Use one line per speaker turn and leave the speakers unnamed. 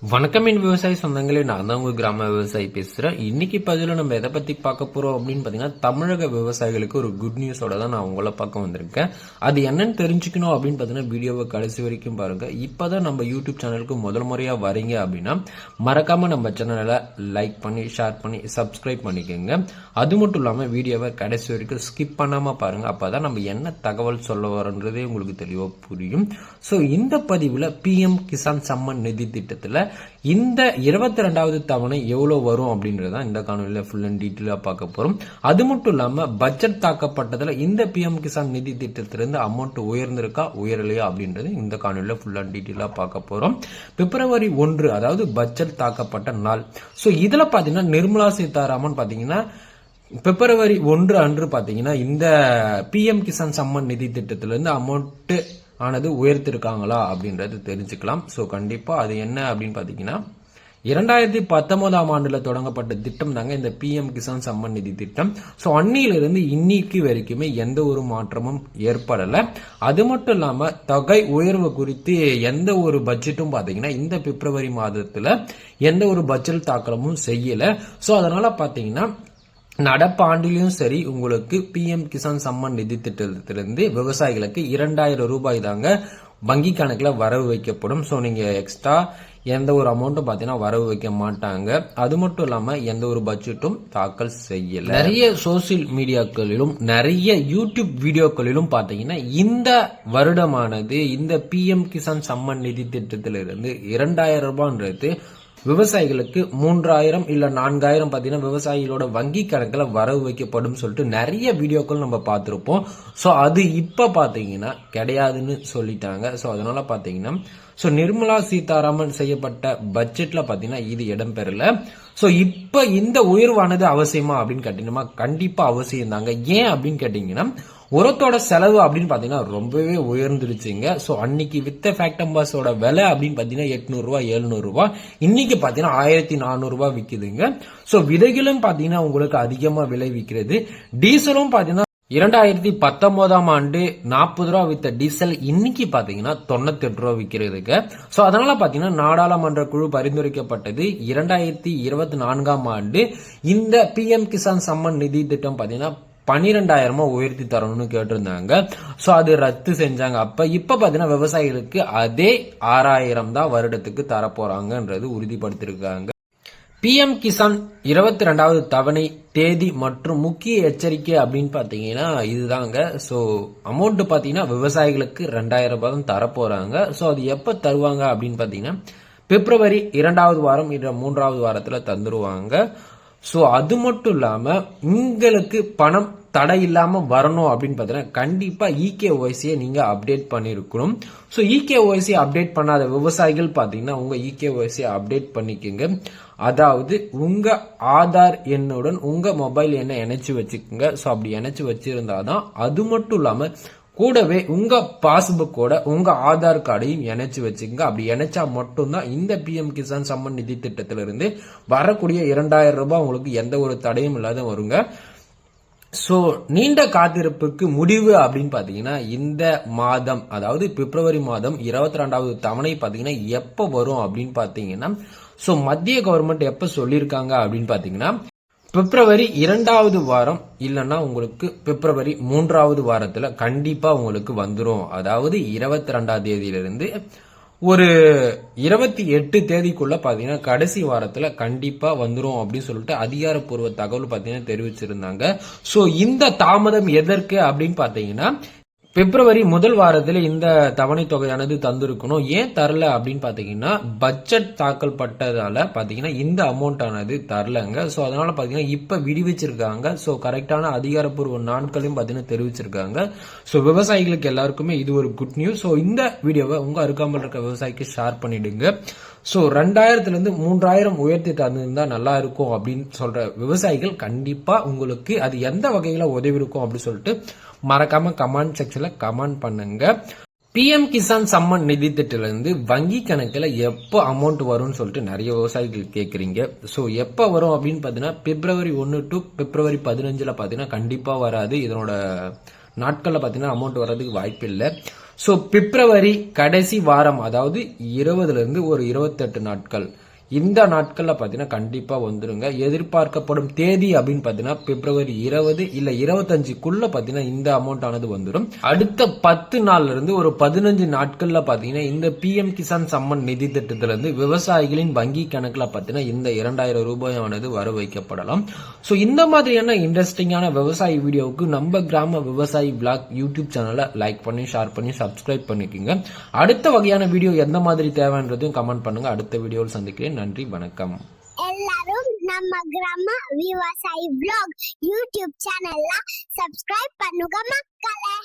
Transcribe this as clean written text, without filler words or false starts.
வணக்கம் என் விவசாய சொந்தங்களே, நான் தான் உங்க கிராம விவசாயி பேசுறேன். இன்னைக்கு பதில நம்ம எதை பத்தி பார்க்க போறோம் அப்படின்னு பாத்தீங்கன்னா, தமிழக விவசாயிகளுக்கு ஒரு குட் நியூஸோட தான் நான் உங்களை பார்க்க வந்திருக்கேன். அது என்னன்னு தெரிஞ்சுக்கணும் அப்படின்னு பாத்தீங்கன்னா வீடியோவை கடைசி வரைக்கும் பாருங்க. இப்பதான் நம்ம யூடியூப் சேனலுக்கு முதல் முறையா வரீங்க அப்படின்னா மறக்காம நம்ம சேனலை லைக் பண்ணி ஷேர் பண்ணி சப்ஸ்கிரைப் பண்ணிக்கோங்க. அது மட்டும் இல்லாம வீடியோவை கடைசி வரைக்கும் ஸ்கிப் பண்ணாம பாருங்க. அப்பதான் நம்ம என்ன தகவல் சொல்ல வரோன்றதே உங்களுக்கு தெளிவா புரியும். சோ இந்த பதிவுல PM கிசான் சம்மன் நிதி திட்டத்துல இந்த 22வது தவணை எவ்வளவு வரும் அப்படின்றத இந்த காணொலியில ஃபுல் அண்ட் டீட்டெயிலா பார்க்க போறோம். அது மட்டும் இல்லாம பட்ஜெட் தாக்கப்பட்டதுல இந்த PM கிசான் நிதி திட்டத்திலிருந்து அமௌண்ட் உயர்ந்திருக்கா உயரலையா அப்படின்றது இந்த காணொலியில ஃபுல் அண்ட் டீட்டெயிலா பார்க்க போறோம். பிப்ரவரி 1 அதாவது பட்ஜெட் தாக்கப்பட்ட நாள். சோ இதுல பாத்தீங்கன்னா நிர்மலா சீதாராமன் பாத்தீங்கன்னா பிப்ரவரி 1 அன்று பாத்தீங்கன்னா இந்த PM கிசான் சம்மன் நிதி திட்டத்திலிருந்து அமௌண்ட் ஆனது உயர்த்திருக்காங்களா அப்படின்றது தெரிஞ்சுக்கலாம். சோ கண்டிப்பா அது என்ன அப்படின்னு பாத்தீங்கன்னா 2019ஆம் ஆண்டுல தொடங்கப்பட்ட திட்டம் தாங்க இந்த PM கிசான் சம்மன் நிதி திட்டம். சோ அன்னிலிருந்து இன்னைக்கு வரைக்குமே எந்த ஒரு மாற்றமும் ஏற்படல. அது மட்டும் இல்லாம தொகை உயர்வு குறித்து எந்த ஒரு பட்ஜெட்டும் பாத்தீங்கன்னா இந்த பிப்ரவரி மாதத்துல எந்த ஒரு பட்ஜெட் தாக்கலமும் செய்யல. சோ அதனால பாத்தீங்கன்னா நடப்பாண்டிலும் சரி உங்களுக்கு PM கிசான் சம்மன் நிதி திட்டத்திலிருந்து விவசாயிகளுக்கு 2000 ரூபாய் தாங்க வங்கி கணக்குல வரவு வைக்கப்படும். சோ நீங்க எக்ஸ்ட்ரா எந்த ஒரு அமௌண்ட்டும் பாத்தீங்கன்னா வரவு வைக்க மாட்டாங்க. அது மட்டும் இல்லாம எந்த ஒரு பட்ஜெட்டும் தாக்கல் செய்யல. நிறைய சோசியல் மீடியாக்களிலும் நிறைய யூடியூப் வீடியோக்களிலும் பாத்தீங்கன்னா இந்த வருடமானது இந்த PM கிசான் சம்மன் நிதி திட்டத்திலிருந்து 2000 ரூபாய்ன்றது விவசாயிகளுக்கு 3000 இல்ல 4000 பாத்தீங்கன்னா விவசாயிகளோட வங்கி கணக்குல வரவு வைக்கப்படும் சொல்லிட்டு நிறைய வீடியோக்கள் நம்ம பார்த்திருப்போம். சோ அது இப்ப பாத்தீங்கன்னா கிடையாதுன்னு சொல்லிட்டாங்க. சோ அதனால பாத்தீங்கன்னா நிர்மலா சீதாராமன் செய்யப்பட்ட பட்ஜெட்ல பாத்தீங்கன்னா இது இடம்பெறல. சோ இப்ப இந்த உயர்வானது அவசியமா அப்படின்னு கேட்டீங்கன்னா கண்டிப்பா அவசியம் தாங்க. ஏன் அப்படின்னு கேட்டீங்கன்னா உரத்தோட செலவு அப்படின்னு பாத்தீங்கன்னா ரொம்பவே உயர்ந்துருச்சுங்க. சோ அன்னைக்கு வித்த ஃபேக்டம்பாஸோட விலை அப்படின்னு பாத்தீங்கன்னா 800 ரூபாய் 700 ரூபாய், இன்னைக்கு பாத்தீங்கன்னா 1400 ரூபாய் விக்குதுங்க. சோ விதைகளும் பாத்தீங்கன்னா உங்களுக்கு அதிகமா விலை விக்கிறது. டீசலும் பாத்தீங்கன்னா 2019ஆம் ஆண்டு 40 ரூபா வித்த டீசல் இன்னைக்கு பாத்தீங்கன்னா 98 ரூபா விக்கிறதுக்கு. சோ அதனால பாத்தீங்கன்னா நாடாளுமன்ற குழு பரிந்துரைக்கப்பட்டது 2024ஆம் ஆண்டு இந்த PM கிசான் சம்மன் நிதி திட்டம் பாத்தீங்கன்னா 12,000 உயர்த்தி தரணும்னு கேட்டிருந்தாங்க. சோ அது ரத்து செஞ்சாங்க. இப்ப பாத்தீங்கன்னா விவசாயிகளுக்கு அதே 6000 தான் வருடத்துக்கு தர போறாங்கன்றது உறுதிப்படுத்திருக்காங்க. PM கிசான் 22வது தவணை தேதி மற்றும் முக்கிய எச்சரிக்கை அப்படின்னு பாத்தீங்கன்னா இதுதாங்க. சோ அமௌண்ட் பாத்தீங்கன்னா விவசாயிகளுக்கு 2000 ரூபாய் தான் தர போறாங்க. சோ அது எப்ப தருவாங்க அப்படின்னு பாத்தீங்கன்னா பிப்ரவரி 2வது வாரம் இல்ல 3வது வாரத்துல தந்துருவாங்க. சோ அது மட்டும் இல்லாம உங்களுக்கு பணம் தடை இல்லாம வரணும் அப்படின்னு பாத்தீங்கன்னா கண்டிப்பா EKYC நீங்க அப்டேட் பண்ணிருக்கணும். சோ EKYC அப்டேட் பண்ணாத விவசாயிகள் பாத்தீங்கன்னா உங்க EKYC அப்டேட் பண்ணிக்கோங்க. அதாவது உங்க ஆதார் எண்ணுடன் உங்க மொபைல் எண்ணை இணைச்சு வச்சுக்கோங்க. சோ அப்படி இணைச்சு வச்சிருந்தாதான், அது மட்டும் இல்லாம கூடவே உங்க பாஸ்புக்கோட உங்க ஆதார் கார்டையும் இணைச்சு வச்சுக்கோங்க. அப்படி இணைச்சா மட்டும்தான் இந்த PM கிசான் சம்மன் நிதி திட்டத்திலிருந்து வரக்கூடிய 2000 ரூபாய் உங்களுக்கு எந்த ஒரு தடையும் இல்லாத வருங்க. சோ நீண்ட காத்திருப்புக்கு முடிவு அப்படின்னு பாத்தீங்கன்னா இந்த மாதம் அதாவது பிப்ரவரி மாதம் 22வது தவணை பாத்தீங்கன்னா எப்ப வரும் அப்படின்னு பாத்தீங்கன்னா சோ மத்திய கவர்மெண்ட் எப்ப சொல்லிருக்காங்க அப்படின்னு பாத்தீங்கன்னா பிப்ரவரி 2வது வாரம் இல்லன்னா உங்களுக்கு பிப்ரவரி 3வது வாரத்துல கண்டிப்பா உங்களுக்கு வந்துரும். அதாவது 22ஆம் தேதியிலிருந்து ஒரு 28 தேதிக்குள்ள பாத்தீங்கன்னா கடைசி வாரத்துல கண்டிப்பா வந்துரும் அப்படின்னு சொல்லிட்டு அதிகாரப்பூர்வ தகவல் பாத்தீங்கன்னா தெரிவிச்சிருந்தாங்க. சோ இந்த தாமதம் எதற்கு அப்படின்னு பாத்தீங்கன்னா பிப்ரவரி முதல் வாரத்துல இந்த தவணை தொகையானது தந்திருக்கணும். ஏன் தரல அப்படின்னு பாத்தீங்கன்னா பட்ஜெட் தாக்கல் பட்டதால பாத்தீங்கன்னா இந்த அமௌண்ட் ஆனது தரலங்க. சோ அதனால பாத்தீங்கன்னா இப்ப விடுவிச்சிருக்காங்க. சோ கரெக்டான அதிகாரப்பூர்வ நாட்களையும் பாத்தீங்கன்னா தெரிவிச்சிருக்காங்க. சோ விவசாயிகளுக்கு எல்லாருக்குமே இது ஒரு குட் நியூஸ். சோ இந்த வீடியோவை உங்க அருகாமல் இருக்க விவசாயிக்கு ஷேர் பண்ணிடுங்க. சோ 2000ல இருந்து 3000 உயர்த்தி தந்திருந்தா நல்லா இருக்கும் அப்படின்னு சொல்ற விவசாயிகள் கண்டிப்பா உங்களுக்கு அது எந்த வகையில உதவி இருக்கும் அப்படின்னு சொல்லிட்டு மறக்காம கமெண்ட் செக்ஷன்ல கமெண்ட் பண்ணுங்க. PM கிசான் சம்மன் நிதி திட்டத்திலிருந்து வங்கி கணக்குல எப்போ அமௌண்ட் வரும்னு சொல்லிட்டு நிறைய விவசாயிகள் கேக்குறீங்க. சோ எப்ப வரும் அப்படின்னு பாத்தீங்கன்னா பிப்ரவரி 1 டு பிப்ரவரி 15ல பாத்தீங்கன்னா கண்டிப்பா வராது. இதனோட நாட்கள்ல பாத்தீங்கன்னா அமௌண்ட் வர்றதுக்கு வாய்ப்பு இல்லை. ஸோ பிப்ரவரி கடைசி வாரம், அதாவது 20 இருந்து ஒரு 28 நாட்கள், இந்த நாட்கள்ல பாத்தீங்கன்னா கண்டிப்பா வந்துருங்க. எதிர்பார்க்கப்படும் தேதி அப்படின்னு பாத்தீங்கன்னா பிப்ரவரி 20 இல்ல 25க்குள்ள பாத்தீங்கன்னா இந்த அமௌண்ட் ஆனது வந்துடும். அடுத்த 10 நாள்ல இருந்து ஒரு 15 நாட்கள்ல பாத்தீங்கன்னா இந்த PM கிசான் சம்மன் நிதி திட்டத்துல இருந்து விவசாயிகளின் வங்கி கணக்குல பாத்தீங்கன்னா இந்த 2000 ரூபாயானது வர வைக்கப்படலாம். சோ இந்த மாதிரியான இன்ட்ரெஸ்டிங்கான விவசாய வீடியோவுக்கு நம்ம கிராம விவசாயி பிளாக் யூடியூப் சேனலை லைக் பண்ணி ஷேர் பண்ணி சப்ஸ்கிரைப் பண்ணிக்கோங்க. அடுத்த வகையான வீடியோ எந்த மாதிரி தேவைன்றதையும் கமெண்ட் பண்ணுங்க. அடுத்த வீடியோவில் சந்திக்கிறேன். நன்றி, வணக்கம்.
எல்லாரும் நம்ம கிராம விவசாயி vlog யூடியூப் சேனல்ல சப்ஸ்கிரைப் பண்ணுங்க மக்களே.